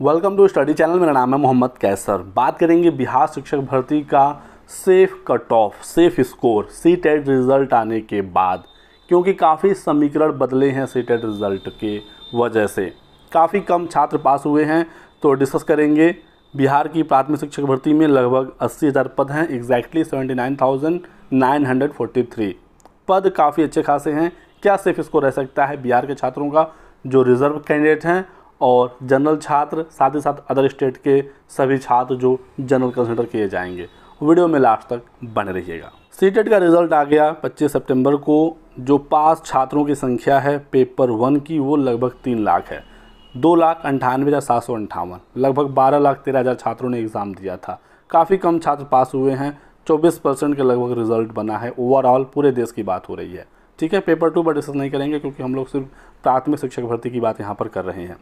Welcome to study channel. मेरा नाम है मोहम्मद कैसर। बात करेंगे बिहार शिक्षक भर्ती का safe cut off, safe score CTET result आने के बाद, क्योंकि काफ़ी समीकरण बदले हैं सीटेट रिज़ल्ट के वजह से। काफ़ी कम छात्र पास हुए हैं, तो डिस्कस करेंगे। बिहार की प्राथमिक शिक्षक भर्ती में लगभग 80,000 पद हैं, एग्जैक्टली 79,943 पद काफ़ी अच्छे खासे हैं। क्या सेफ स्कोर रह सकता है बिहार के छात्रों का, जो रिजर्व कैंडिडेट हैं और जनरल छात्र, साथ ही साथ अदर स्टेट के सभी छात्र जो जनरल कंसिडर किए जाएंगे। वीडियो में लास्ट तक बने रहिएगा। सीटेट का रिज़ल्ट आ गया 25 सितंबर को। जो पास छात्रों की संख्या है पेपर 1 की, वो लगभग 3 लाख है। 2,98,758, लगभग 12,13,000 छात्रों ने एग्ज़ाम दिया था। काफ़ी कम छात्र पास हुए हैं, 24% के लगभग रिज़ल्ट बना है। ओवरऑल पूरे देश की बात हो रही है, ठीक है। पेपर 2 पर डिस्कस नहीं करेंगे, क्योंकि हम लोग सिर्फ प्राथमिक शिक्षक भर्ती की बात यहाँ पर कर रहे हैं।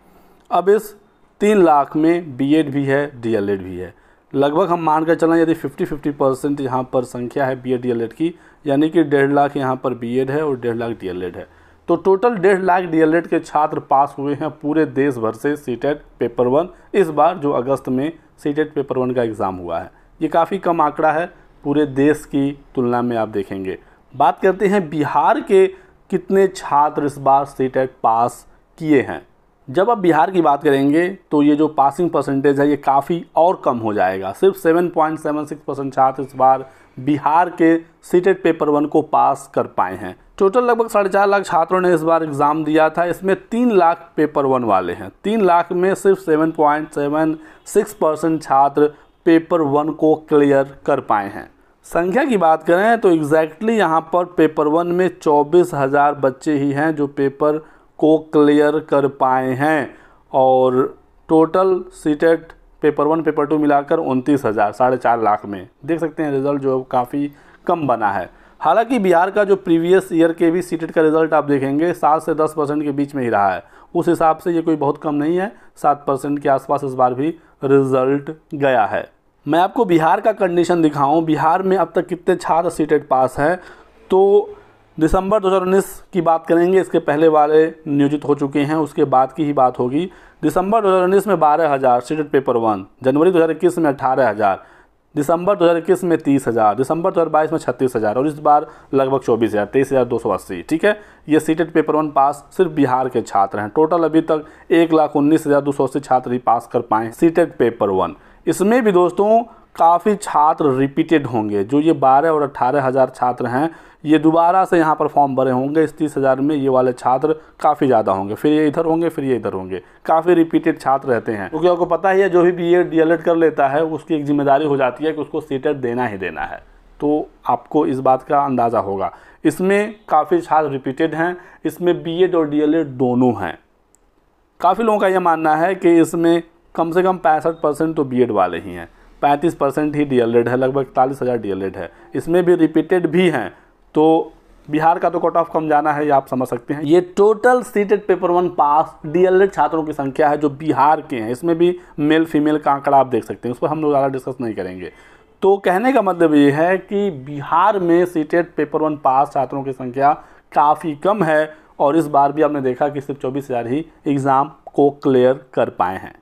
अब इस 3 लाख में बीएड भी है, डीएलएड भी है। लगभग हम मान कर चलें, यदि 50-50% यहाँ पर संख्या है बीएड डीएलएड की, यानी कि 1.5 लाख यहाँ पर बीएड है और 1.5 लाख डीएलएड है, तो टोटल 1.5 लाख डीएलएड के छात्र पास हुए हैं पूरे देश भर से सीटेट पेपर 1 इस बार, जो अगस्त में सीटेट पेपर 1 का एग्ज़ाम हुआ है। ये काफ़ी कम आंकड़ा है पूरे देश की तुलना में, आप देखेंगे। बात करते हैं बिहार के कितने छात्र इस बार सीटेट पास किए हैं। जब आप बिहार की बात करेंगे तो ये जो पासिंग परसेंटेज है ये काफ़ी और कम हो जाएगा। सिर्फ 7.76% छात्र इस बार बिहार के सीटेट पेपर 1 को पास कर पाए हैं। टोटल लगभग 4.5 लाख छात्रों ने इस बार एग्ज़ाम दिया था। इसमें 3 लाख पेपर 1 वाले हैं। 3 लाख में सिर्फ 7.76% छात्र पेपर 1 को क्लियर कर पाए हैं। संख्या की बात करें तो एग्जैक्टली यहाँ पर पेपर 1 में 24,000 बच्चे ही हैं जो पेपर को क्लियर कर पाए हैं, और टोटल सीटेट पेपर 1 पेपर 2 मिलाकर 29,000, 4.5 लाख में देख सकते हैं रिज़ल्ट जो काफ़ी कम बना है। हालांकि बिहार का जो प्रीवियस ईयर के भी सीटेट का रिज़ल्ट आप देखेंगे 7 से 10% के बीच में ही रहा है। उस हिसाब से ये कोई बहुत कम नहीं है, 7% के आसपास इस बार भी रिज़ल्ट गया है। मैं आपको बिहार का कंडीशन दिखाऊं, बिहार में अब तक कितने छात्र सीटेट पास हैं। तो दिसंबर 2019 की बात करेंगे, इसके पहले वाले नियोजित हो चुके हैं, उसके बाद की ही बात होगी। दिसंबर 2019 में 12,000 सीटेट पेपर 1, जनवरी 2021 में 18,000, दिसंबर 2021 में 30,000, दिसंबर 2022 में 36,000 और इस बार लगभग 24,000, 23,280, ठीक है। ये सीटेट पेपर 1 पास सिर्फ बिहार के छात्र हैं। टोटल अभी तक 1,19,280 छात्र ही पास कर पाए सीटेट पेपर 1। इसमें भी दोस्तों काफ़ी छात्र रिपीटेड होंगे। जो ये 12 और 18,000 छात्र हैं, ये दोबारा से यहाँ पर फॉर्म भरे होंगे। इस 30,000 में ये वाले छात्र काफ़ी ज़्यादा होंगे, फिर ये इधर होंगे, फिर ये इधर होंगे। काफ़ी रिपीटेड छात्र रहते हैं, क्योंकि आपको पता ही है जो भी बीएड डीएलएड कर लेता है उसकी एक जिम्मेदारी हो जाती है कि उसको सीटेट देना ही देना है। तो आपको इस बात का अंदाज़ा होगा। इसमें काफ़ी छात्र रिपीटेड हैं, इसमें बीएड और डीएलएड दोनों हैं। काफ़ी लोगों का यह मानना है कि इसमें कम से कम 65% तो बीएड वाले ही हैं, 35% ही डीएलएड है, लगभग 41,000 डीएलएड है। इसमें भी रिपीटेड भी हैं, तो बिहार का तो कट ऑफ कम जाना है, ये आप समझ सकते हैं। ये टोटल सीटेट पेपर 1 पास डीएलएड छात्रों की संख्या है जो बिहार के हैं। इसमें भी मेल फीमेल का आंकड़ा आप देख सकते हैं, उस पर हम लोग ज़्यादा डिस्कस नहीं करेंगे। तो कहने का मतलब ये है कि बिहार में सीटेट पेपर 1 पास छात्रों की संख्या काफ़ी कम है, और इस बार भी आपने देखा कि सिर्फ 24,000 ही एग्ज़ाम को क्लियर कर पाए हैं।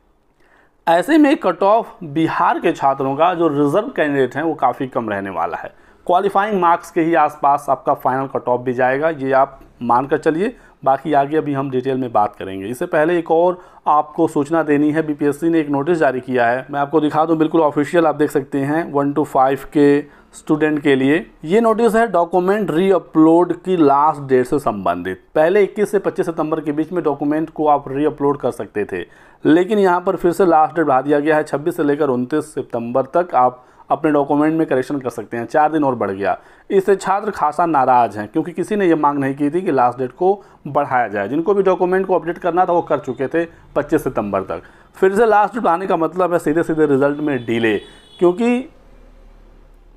ऐसे में कट ऑफ बिहार के छात्रों का जो रिजर्व कैंडिडेट हैं वो काफ़ी कम रहने वाला है। क्वालिफाइंग मार्क्स के ही आसपास आपका फाइनल कट ऑफ भी जाएगा, ये आप मान कर चलिए। बाकी आगे अभी हम डिटेल में बात करेंगे। इससे पहले एक और आपको सूचना देनी है। बीपीएससी ने एक नोटिस जारी किया है, मैं आपको दिखा दूं, बिल्कुल ऑफिशियल, आप देख सकते हैं, 1 to 5 के स्टूडेंट के लिए ये नोटिस है। डॉक्यूमेंट रीअपलोड की लास्ट डेट से संबंधित। पहले 21 से 25 सितंबर के बीच में डॉक्यूमेंट को आप रीअपलोड कर सकते थे, लेकिन यहाँ पर फिर से लास्ट डेट बढ़ा दिया गया है। 26 से लेकर 29 सितंबर तक आप अपने डॉक्यूमेंट में करेक्शन कर सकते हैं। 4 दिन और बढ़ गया। इससे छात्र खासा नाराज़ हैं, क्योंकि किसी ने ये मांग नहीं की थी कि लास्ट डेट को बढ़ाया जाए। जिनको भी डॉक्यूमेंट को अपडेट करना था वो कर चुके थे 25 सितंबर तक। फिर से लास्ट डेट बढ़ाने का मतलब है सीधे सीधे रिजल्ट में डिले, क्योंकि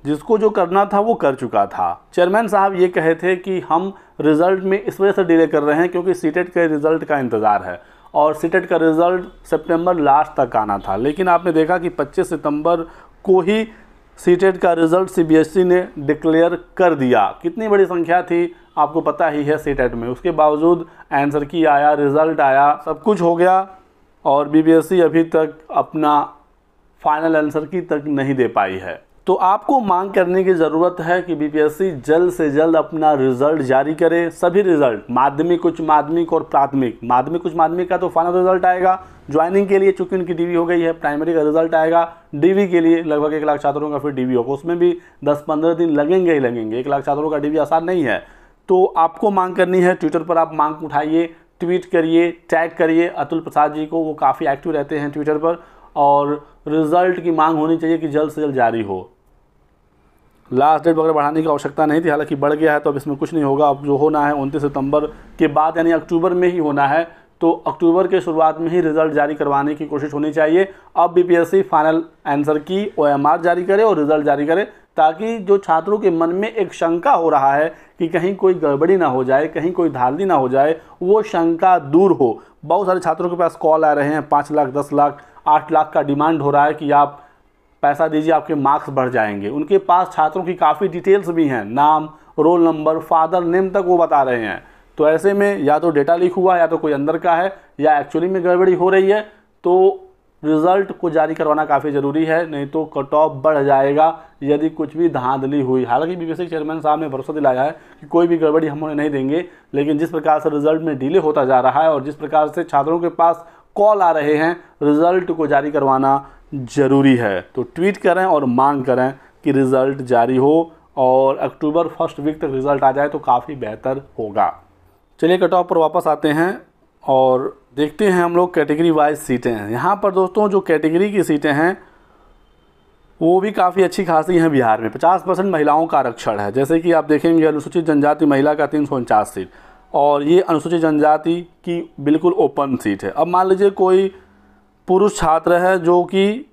जिसको जो करना था वो कर चुका था। चेयरमैन साहब ये कहे थे कि हम रिज़ल्ट में इस वजह से डिले कर रहे हैं क्योंकि सीटेट के रिज़ल्ट का इंतज़ार है, और सीटेट का रिज़ल्ट सितंबर लास्ट तक आना था। लेकिन आपने देखा कि 25 सितंबर को ही सीटेट का रिज़ल्ट सीबीएसई ने डिक्लेयर कर दिया। कितनी बड़ी संख्या थी आपको पता ही है सीटेट में, उसके बावजूद आंसर की आया, रिज़ल्ट आया, सब कुछ हो गया। और बीपीएससी अभी तक अपना फाइनल आंसर की तक नहीं दे पाई है। तो आपको मांग करने की ज़रूरत है कि बीपीएससी जल्द से जल्द अपना रिजल्ट जारी करे। सभी रिजल्ट, माध्यमिक, उच्च माध्यमिक और प्राथमिक, माध्यमिक उच्च माध्यमिक का तो फाइनल रिजल्ट आएगा ज्वाइनिंग के लिए, चूंकि उनकी डीवी हो गई है। प्राइमरी का रिजल्ट आएगा, डीवी के लिए लगभग 1 लाख छात्रों का फिर डीवी होगा, उसमें भी 10-15 दिन लगेंगे ही लगेंगे। 1 लाख छात्रों का डीवी आसान नहीं है। तो आपको मांग करनी है, ट्विटर पर आप मांग उठाइए, ट्वीट करिए, टैग करिए अतुल प्रसाद जी को, वो काफ़ी एक्टिव रहते हैं ट्विटर पर। और रिजल्ट की मांग होनी चाहिए कि जल्द से जल्द जारी हो। लास्ट डेट वगैरह बढ़ाने की आवश्यकता नहीं थी, हालांकि बढ़ गया है तो अब इसमें कुछ नहीं होगा। अब जो होना है 29 सितंबर के बाद यानी अक्टूबर में ही होना है, तो अक्टूबर के शुरुआत में ही रिजल्ट जारी करवाने की कोशिश होनी चाहिए। अब बीपीएससी फाइनल आंसर की OMR जारी करे और रिजल्ट जारी करे, ताकि जो छात्रों के मन में एक शंका हो रहा है कि कहीं कोई गड़बड़ी ना हो जाए, कहीं कोई धांधली ना हो जाए, वो शंका दूर हो। बहुत सारे छात्रों के पास कॉल आ रहे हैं, 5 लाख, 10 लाख, 8 लाख का डिमांड हो रहा है कि आप पैसा दीजिए, आपके मार्क्स बढ़ जाएंगे। उनके पास छात्रों की काफ़ी डिटेल्स भी हैं, नाम, रोल नंबर, फादर नेम तक वो बता रहे हैं। तो ऐसे में या तो डेटा लीक हुआ, या तो कोई अंदर का है, या एक्चुअली में गड़बड़ी हो रही है। तो रिज़ल्ट को जारी करवाना काफ़ी ज़रूरी है, नहीं तो कट ऑफ बढ़ जाएगा यदि कुछ भी धांधली हुई। हालांकि बीपीएससी चेयरमैन साहब ने भरोसा दिलाया है कि कोई भी गड़बड़ी हम उन्हें नहीं देंगे, लेकिन जिस प्रकार से रिजल्ट में डिले होता जा रहा है और जिस प्रकार से छात्रों के पास कॉल आ रहे हैं, रिजल्ट को जारी करवाना ज़रूरी है। तो ट्वीट करें और मांग करें कि रिज़ल्ट जारी हो और अक्टूबर फर्स्ट वीक तक रिज़ल्ट आ जाए तो काफ़ी बेहतर होगा। चलिए कट ऑफ पर वापस आते हैं और देखते हैं हम लोग कैटेगरी वाइज सीटें हैं। यहाँ पर दोस्तों जो कैटेगरी की सीटें हैं वो भी काफ़ी अच्छी खासी हैं बिहार में। 50% महिलाओं का आरक्षण है। जैसे कि आप देखेंगे अनुसूचित जनजाति महिला का 349 सीट, और ये अनुसूचित जनजाति की बिल्कुल ओपन सीट है। अब मान लीजिए कोई पुरुष छात्र है जो कि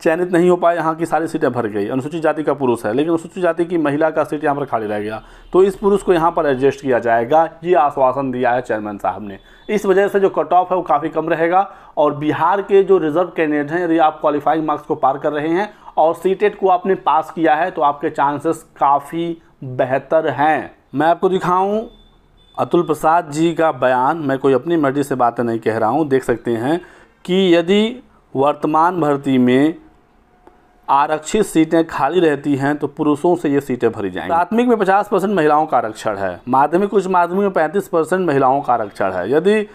चयनित नहीं हो पाए, यहाँ की सारी सीटें भर गई, अनुसूचित जाति का पुरुष है, लेकिन अनुसूचित जाति की महिला का सीट यहाँ पर खाली रह गया, तो इस पुरुष को यहाँ पर एडजस्ट किया जाएगा। ये आश्वासन दिया है चेयरमैन साहब ने। इस वजह से जो कट ऑफ है वो काफ़ी कम रहेगा। और बिहार के जो रिजर्व कैंडिडेट हैं, यदि आप क्वालिफाइंग मार्क्स को पार कर रहे हैं और सीटेट को आपने पास किया है, तो आपके चांसेस काफ़ी बेहतर हैं। मैं आपको दिखाऊँ अतुल प्रसाद जी का बयान, मैं कोई अपनी मर्जी से बातें नहीं कह रहा हूँ। देख सकते हैं कि यदि वर्तमान भर्ती में आरक्षित सीटें खाली रहती हैं तो पुरुषों से ये सीटें भरी जाएंगी। प्राथमिक में 50% महिलाओं का आरक्षण है, माध्यमिक उच्च माध्यमिक में 35% महिलाओं का आरक्षण है। यदि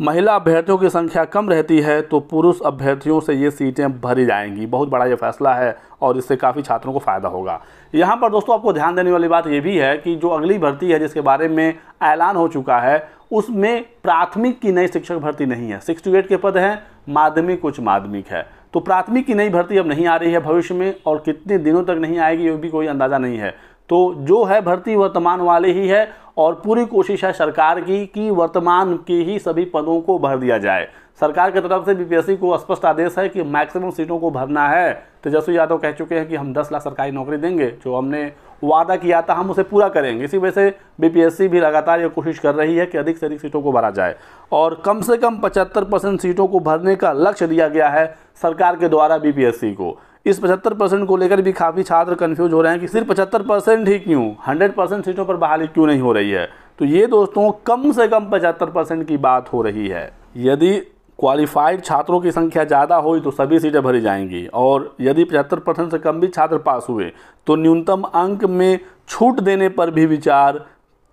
महिला अभ्यर्थियों की संख्या कम रहती है तो पुरुष अभ्यर्थियों से ये सीटें भरी जाएंगी। बहुत बड़ा ये फैसला है और इससे काफ़ी छात्रों को फ़ायदा होगा। यहाँ पर दोस्तों आपको ध्यान देने वाली बात ये भी है कि जो अगली भर्ती है जिसके बारे में ऐलान हो चुका है, उसमें प्राथमिक की नई शिक्षक भर्ती नहीं है। 6 to 8 के पद हैं, माध्यमिक उच्च माध्यमिक है। तो प्राथमिक की नई भर्ती अब नहीं आ रही है भविष्य में, और कितने दिनों तक नहीं आएगी ये भी कोई अंदाज़ा नहीं है। तो जो है भर्ती वर्तमान वाले ही है, और पूरी कोशिश है सरकार की कि वर्तमान के ही सभी पदों को भर दिया जाए। सरकार की तरफ से बीपीएससी को स्पष्ट आदेश है कि मैक्सिमम सीटों को भरना है। तेजस्वी यादव कह चुके हैं कि हम 10 लाख सरकारी नौकरी देंगे, जो हमने वादा किया था हम उसे पूरा करेंगे। इसी वजह से बीपीएससी भी लगातार ये कोशिश कर रही है कि अधिक से अधिक सीटों को भरा जाए, और कम से कम 75% सीटों को भरने का लक्ष्य दिया गया है सरकार के द्वारा बीपीएससी को। इस 75% को लेकर भी काफ़ी छात्र कंफ्यूज हो रहे हैं कि सिर्फ 75% ही क्यों, 100% सीटों पर बहाली क्यों नहीं हो रही है। तो ये दोस्तों कम से कम 75% की बात हो रही है। यदि क्वालिफाइड छात्रों की संख्या ज़्यादा हुई तो सभी सीटें भरी जाएंगी, और यदि 75% से कम भी छात्र पास हुए तो न्यूनतम अंक में छूट देने पर भी विचार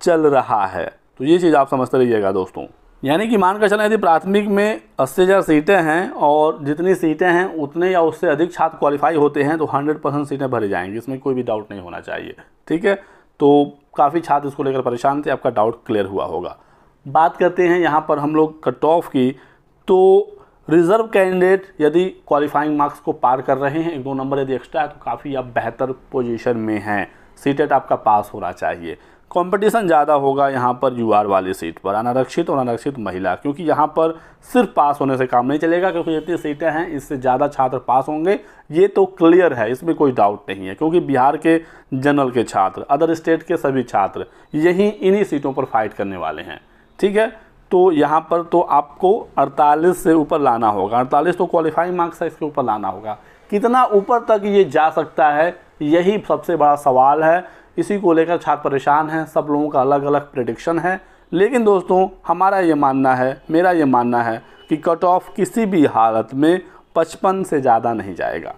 चल रहा है। तो ये चीज़ आप समझते रहिएगा दोस्तों। यानी कि मानकर चलें यदि प्राथमिक में 80,000 सीटें हैं और जितनी सीटें हैं उतने या उससे अधिक छात्र क्वालिफाई होते हैं तो 100% सीटें भरी जाएंगी, इसमें कोई भी डाउट नहीं होना चाहिए। ठीक है, तो काफ़ी छात्र इसको लेकर परेशान थे, आपका डाउट क्लियर हुआ होगा। बात करते हैं यहाँ पर हम लोग कट ऑफ की। तो रिज़र्व कैंडिडेट यदि क्वालिफाइंग मार्क्स को पार कर रहे हैं, 1-2 नंबर यदि एक्स्ट्रा है, तो काफ़ी आप बेहतर पोजीशन में हैं। सीटेट आपका पास होना चाहिए। कंपटीशन ज़्यादा होगा यहाँ पर यूआर वाली सीट पर, अनारक्षित और अनारक्षित महिला, क्योंकि यहाँ पर सिर्फ पास होने से काम नहीं चलेगा, क्योंकि जितनी सीटें हैं इससे ज़्यादा छात्र पास होंगे, ये तो क्लियर है, इसमें कोई डाउट नहीं है। क्योंकि बिहार के जनरल के छात्र, अदर स्टेट के सभी छात्र इन्हीं सीटों पर फाइट करने वाले हैं। ठीक है, तो यहाँ पर तो आपको 48 से ऊपर लाना होगा। 48 तो क्वालिफाइंग मार्क्स है, इसके ऊपर लाना होगा। कितना ऊपर तक ये जा सकता है, यही सबसे बड़ा सवाल है। इसी को लेकर छात्र परेशान हैं, सब लोगों का अलग अलग प्रेडिक्शन है। लेकिन दोस्तों हमारा ये मानना है, मेरा ये मानना है कि कट ऑफ किसी भी हालत में 55 से ज़्यादा नहीं जाएगा।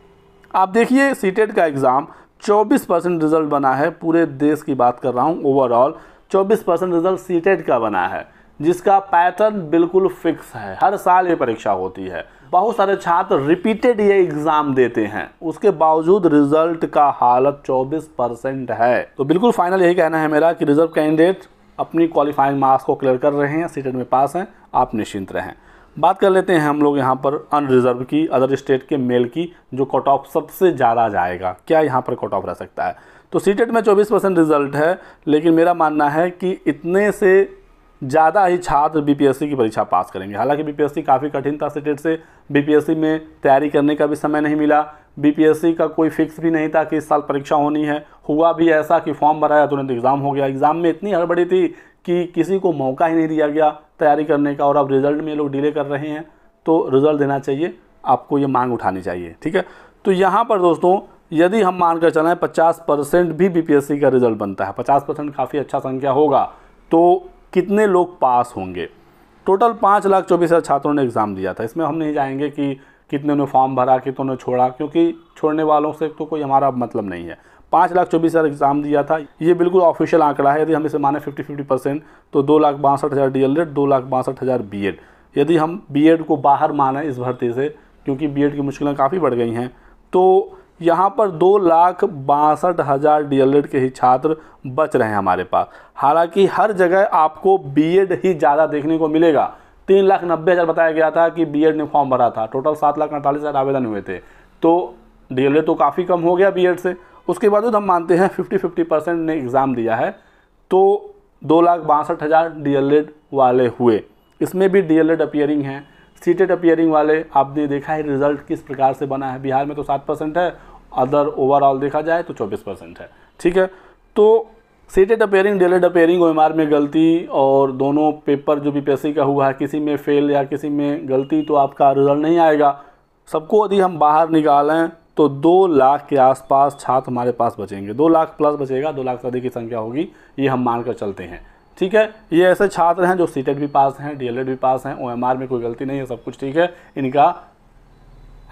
आप देखिए सीटेट का एग्ज़ाम 24% रिज़ल्ट बना है, पूरे देश की बात कर रहा हूँ, ओवरऑल 24% रिज़ल्ट सीटेट का बना है, जिसका पैटर्न बिल्कुल फिक्स है। हर साल ये परीक्षा होती है, बहुत सारे छात्र रिपीटेड ये एग्ज़ाम देते हैं, उसके बावजूद रिज़ल्ट का हालत 24% है। तो बिल्कुल फाइनल यही कहना है मेरा कि रिजर्व कैंडिडेट अपनी क्वालिफाइंग मार्क्स को क्लियर कर रहे हैं, सीटेट में पास हैं, आप निश्चिंत रहें। बात कर लेते हैं हम लोग यहाँ पर अनरिजर्व की, अदर स्टेट के मेल की, जो कट ऑफ सबसे ज़्यादा जाएगा। क्या यहाँ पर कट ऑफ रह सकता है? तो सीटेट में 24% रिजल्ट है, लेकिन मेरा मानना है कि इतने से ज़्यादा ही छात्र बीपीएससी की परीक्षा पास करेंगे। हालांकि बीपीएससी काफ़ी कठिन था सीटेट से, बीपीएससी में तैयारी करने का भी समय नहीं मिला, बीपीएससी का कोई फिक्स भी नहीं था कि इस साल परीक्षा होनी है। हुआ भी ऐसा कि फॉर्म भराया तुरंत एग्ज़ाम हो गया। एग्ज़ाम में इतनी हड़बड़ी थी कि किसी को मौका ही नहीं दिया गया तैयारी करने का, और अब रिज़ल्ट में ये लोग डिले कर रहे हैं। तो रिज़ल्ट देना चाहिए, आपको ये मांग उठानी चाहिए, ठीक है। तो यहाँ पर दोस्तों यदि हम मानकर चलें 50% भी बीपीएससी का रिज़ल्ट बनता है, 50% काफ़ी अच्छा संख्या होगा, तो कितने लोग पास होंगे? टोटल 5,24,000 छात्रों ने एग्ज़ाम दिया था। इसमें हम नहीं जाएंगे कि कितने ने फॉर्म भरा, कितनों ने छोड़ा, क्योंकि छोड़ने वालों से तो कोई हमारा मतलब नहीं है। 5,24,000 एग्ज़ाम दिया था, ये बिल्कुल ऑफिशियल आंकड़ा है। यदि हम इसे माने 50-50% तो 2,62,000 DLED, 2,62,000 बीएड। यदि हम बीएड को बाहर माने इस भर्ती से, क्योंकि बीएड की मुश्किलें काफ़ी बढ़ गई हैं, तो यहाँ पर 2,62,000 DLED के ही छात्र बच रहे हैं हमारे पास। हालांकि हर जगह आपको बीएड ही ज़्यादा देखने को मिलेगा। 3,90,000 बताया गया था कि बीएड ने फॉर्म भरा था, टोटल 7,48,000 आवेदन हुए थे, तो DLED तो काफ़ी कम हो गया बीएड से। उसके बावजूद हम मानते हैं 50-50% ने एग्ज़ाम दिया है, तो 2,62,000 DLED वाले हुए। इसमें भी DLED अपीयरिंग हैं, सीटेट अपीयरिंग वाले आपने देखा है रिज़ल्ट किस प्रकार से बना है। बिहार में तो 7% है, अदर ओवरऑल देखा जाए तो 24% है, ठीक है। तो CTET appearing, DLED appearing, OMR में गलती और दोनों पेपर जो बीपीएससी का हुआ है, किसी में फेल या किसी में गलती, तो आपका रिज़ल्ट नहीं आएगा। सबको यदि हम बाहर निकालें तो 2 लाख के आसपास छात्र हमारे पास बचेंगे। 2 लाख प्लस बचेगा, 2 लाख से अधिक की संख्या होगी, ये हम मानकर चलते हैं, ठीक है। ये ऐसे छात्र हैं जो सीटेट भी पास हैं, DLED भी पास हैं, OMR में कोई गलती नहीं है, सब कुछ ठीक है, इनका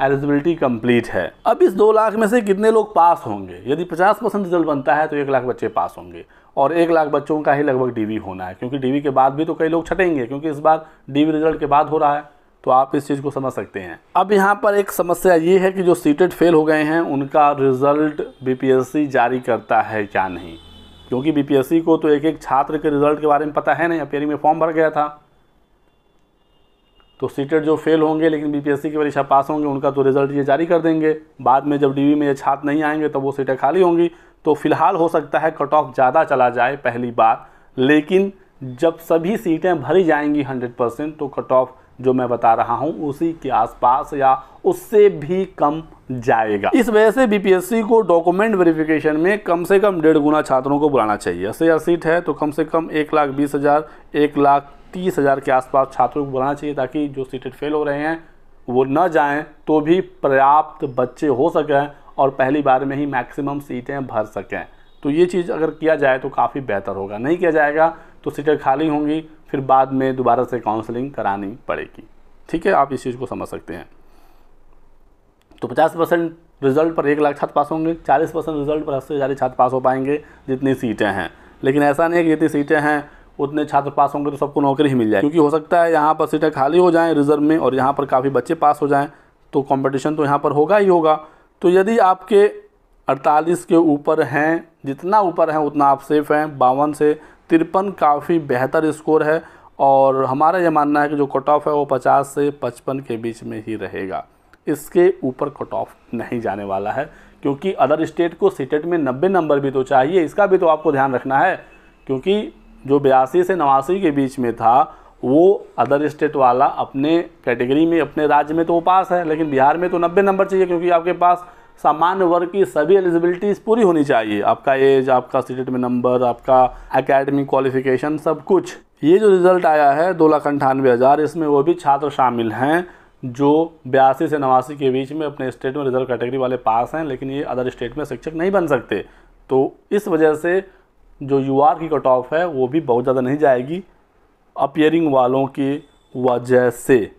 एलिजिबिलिटी कंप्लीट है। अब इस 2 लाख में से कितने लोग पास होंगे? यदि 50% रिजल्ट बनता है तो 1 लाख बच्चे पास होंगे, और 1 लाख बच्चों का ही लगभग डीवी होना है, क्योंकि डीवी के बाद भी तो कई लोग छटेंगे, क्योंकि इस बार डीवी रिजल्ट के बाद हो रहा है। तो आप इस चीज़ को समझ सकते हैं। अब यहाँ पर एक समस्या ये है कि जो सीटेट फेल हो गए हैं उनका रिज़ल्ट बीपीएससी जारी करता है क्या नहीं, क्योंकि बीपीएससी को तो एक एक छात्र के रिज़ल्ट के बारे में पता है नहीं। अपीयरिंग में फॉर्म भर गया था, तो सीटेट जो फेल होंगे लेकिन बीपीएससी की परीक्षा पास होंगे, उनका तो रिज़ल्ट ये जारी कर देंगे। बाद में जब डीवी में ये छात्र नहीं आएंगे तब वो सीटें खाली होंगी। तो फिलहाल हो सकता है कट ऑफ ज़्यादा चला जाए पहली बार, लेकिन जब सभी सीटें भरी जाएंगी 100%, तो कट ऑफ जो मैं बता रहा हूं उसी के आसपास या उससे भी कम जाएगा। इस वजह से बीपीएससी को डॉक्यूमेंट वेरिफिकेशन में कम से कम 1.5 गुना छात्रों को बुलाना चाहिए। 80,000 सीट है तो कम से कम 1,20,000, 1,30,000 के आसपास छात्रों को बुलाना चाहिए, ताकि जो सीटेट फेल हो रहे हैं वो न जाएं तो भी पर्याप्त बच्चे हो सकें और पहली बार में ही मैक्सिमम सीटें भर सकें। तो ये चीज़ अगर किया जाए तो काफ़ी बेहतर होगा। नहीं किया जाएगा तो सीटें खाली होंगी, फिर बाद में दोबारा से काउंसलिंग करानी पड़ेगी, ठीक है। आप इस चीज़ को समझ सकते हैं। तो 50% रिजल्ट पर 1 लाख छात्र पास होंगे, 40% रिजल्ट पर 80,000 छात्र पास हो पाएंगे जितनी सीटें हैं। लेकिन ऐसा नहीं है कि जितनी सीटें हैं उतने छात्र पास होंगे तो सबको नौकरी ही मिल जाए, क्योंकि हो सकता है यहाँ पर सीटें खाली हो जाएँ रिजर्व में और यहाँ पर काफ़ी बच्चे पास हो जाएँ, तो कॉम्पिटिशन तो यहाँ पर होगा ही होगा। तो यदि आपके 48 के ऊपर हैं, जितना ऊपर हैं उतना आप सेफ हैं। 52 से 53 काफ़ी बेहतर स्कोर है, और हमारा यह मानना है कि जो कट ऑफ है वो 50 से 55 के बीच में ही रहेगा। इसके ऊपर कट ऑफ नहीं जाने वाला है, क्योंकि अदर स्टेट को सीटेट में 90 नंबर भी तो चाहिए, इसका भी तो आपको ध्यान रखना है। क्योंकि जो 82 से 89 के बीच में था वो अदर स्टेट वाला अपने कैटेगरी में अपने राज्य में तो वो पास है, लेकिन बिहार में तो 90 नंबर चाहिए, क्योंकि आपके पास सामान्य वर्ग की सभी एलिजिबिलिटीज़ पूरी होनी चाहिए। आपका एज, आपका सीटेट में नंबर, आपका एकेडमिक क्वालिफिकेशन, सब कुछ। ये जो रिज़ल्ट आया है 2,98,000, इसमें वो भी छात्र शामिल हैं जो 82 से 89 के बीच में अपने स्टेट में रिजर्व कैटेगरी वाले पास हैं, लेकिन ये अदर स्टेट में शिक्षक नहीं बन सकते। तो इस वजह से जो यूआर की कट ऑफ है वो भी बहुत ज़्यादा नहीं जाएगी अपीयरिंग वालों की वजह से,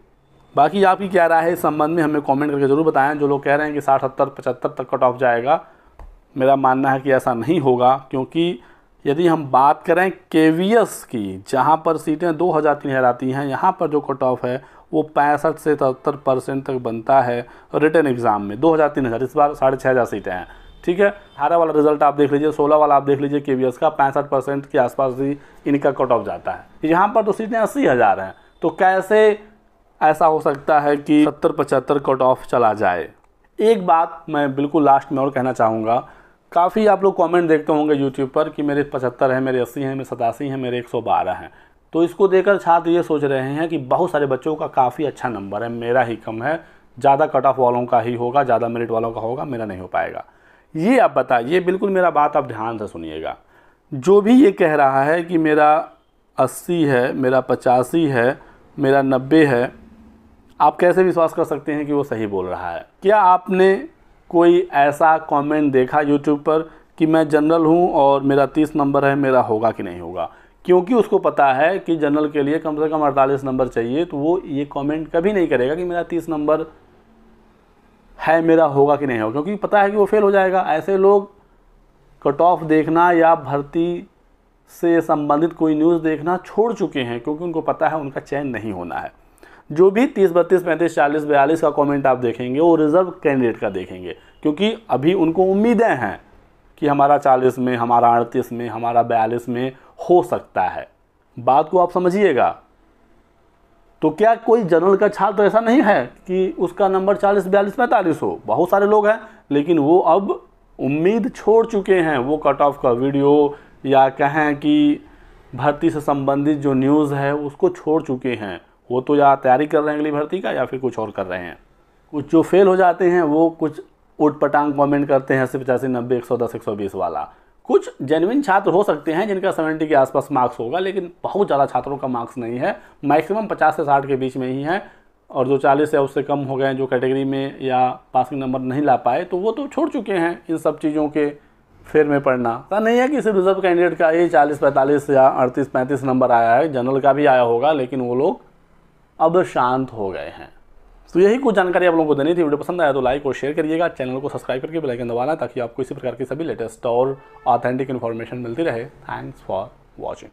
बाकी आपकी क्या राय है इस संबंध में हमें कमेंट करके ज़रूर बताएं। जो लोग कह रहे हैं कि 60, 70, 75 तक कट ऑफ जाएगा, मेरा मानना है कि ऐसा नहीं होगा, क्योंकि यदि हम बात करें KVS की, जहां पर सीटें 2000-3000 आती हैं, यहां पर जो कट ऑफ है वो 65 से 73% तक बनता है रिटन एग्ज़ाम में। 2000-3000, इस बार 6500 सीटें हैं, ठीक है। 18 वाला रिजल्ट आप देख लीजिए, 16 वाला आप देख लीजिए, KVS का 65% के आसपास ही इनका कट ऑफ जाता है। यहाँ पर तो सीटें 80,000 हैं, तो कैसे ऐसा हो सकता है कि 70-75 कट ऑफ चला जाए। एक बात मैं बिल्कुल लास्ट में और कहना चाहूँगा, काफ़ी आप लोग कमेंट देखते होंगे यूट्यूब पर कि मेरे 75 हैं, मेरे 80 हैं, मेरे 87 हैं, मेरे 112 हैं। तो इसको देखकर छात्र ये सोच रहे हैं कि बहुत सारे बच्चों का काफ़ी अच्छा नंबर है, मेरा ही कम है, ज़्यादा कट ऑफ वालों का ही होगा, ज़्यादा मेरिट वालों का होगा, मेरा नहीं हो पाएगा। ये आप बताइए, बिल्कुल मेरा बात आप ध्यान से सुनिएगा। जो भी ये कह रहा है कि मेरा 80 है, मेरा 85 है, मेरा 90 है, आप कैसे विश्वास कर सकते हैं कि वो सही बोल रहा है? क्या आपने कोई ऐसा कमेंट देखा यूट्यूब पर कि मैं जनरल हूँ और मेरा 30 नंबर है, मेरा होगा कि नहीं होगा? क्योंकि उसको पता है कि जनरल के लिए कम से कम 48 नंबर चाहिए, तो वो ये कमेंट कभी नहीं करेगा कि मेरा 30 नंबर है, मेरा होगा कि नहीं होगा, क्योंकि पता है कि वो फेल हो जाएगा। ऐसे लोग कट ऑफ देखना या भर्ती से संबंधित कोई न्यूज़ देखना छोड़ चुके हैं, क्योंकि उनको पता है उनका चयन नहीं होना है। जो भी 30, 32, 35, 40, 42 का कमेंट आप देखेंगे वो रिजर्व कैंडिडेट का देखेंगे, क्योंकि अभी उनको उम्मीदें हैं कि हमारा 40 में, हमारा 38 में, हमारा 42 में हो सकता है। बात को आप समझिएगा। तो क्या कोई जनरल का छात्र ऐसा नहीं है कि उसका नंबर 40, 42, 45 हो? बहुत सारे लोग हैं, लेकिन वो अब उम्मीद छोड़ चुके हैं। वो कट ऑफ का वीडियो या कहें कि भर्ती से संबंधित जो न्यूज़ है उसको छोड़ चुके हैं। वो तो या तैयारी कर रहे हैं अगली भर्ती का, या फिर कुछ और कर रहे हैं। कुछ जो फेल हो जाते हैं वो कुछ उटपटांग कमेंट करते हैं, 80, 85, 90, 110, 120 वाला। कुछ जेन्युइन छात्र हो सकते हैं जिनका 70 के आसपास मार्क्स होगा, लेकिन बहुत ज़्यादा छात्रों का मार्क्स नहीं है, मैक्सिमम 50 से 60 के बीच में ही है। और जो 40 या उससे कम हो गए, जो कैटेगरी में या पासिंग नंबर नहीं ला पाए, तो वो तो छोड़ चुके हैं इन सब चीज़ों के फेर में पढ़ना। ऐसा नहीं है कि सिर्फ रिजर्व कैंडिडेट का ही 40, 45 या 38, 35 नंबर आया है, जनरल का भी आया होगा, लेकिन वो लोग अब शांत हो गए हैं। तो यही कुछ जानकारी आप लोगों को देनी थी। वीडियो पसंद आया तो लाइक और शेयर करिएगा, चैनल को सब्सक्राइब करके बेल आइकन दबाना, ताकि आपको इसी प्रकार की सभी लेटेस्ट और ऑथेंटिक इन्फॉर्मेशन मिलती रहे। Thanks for watching.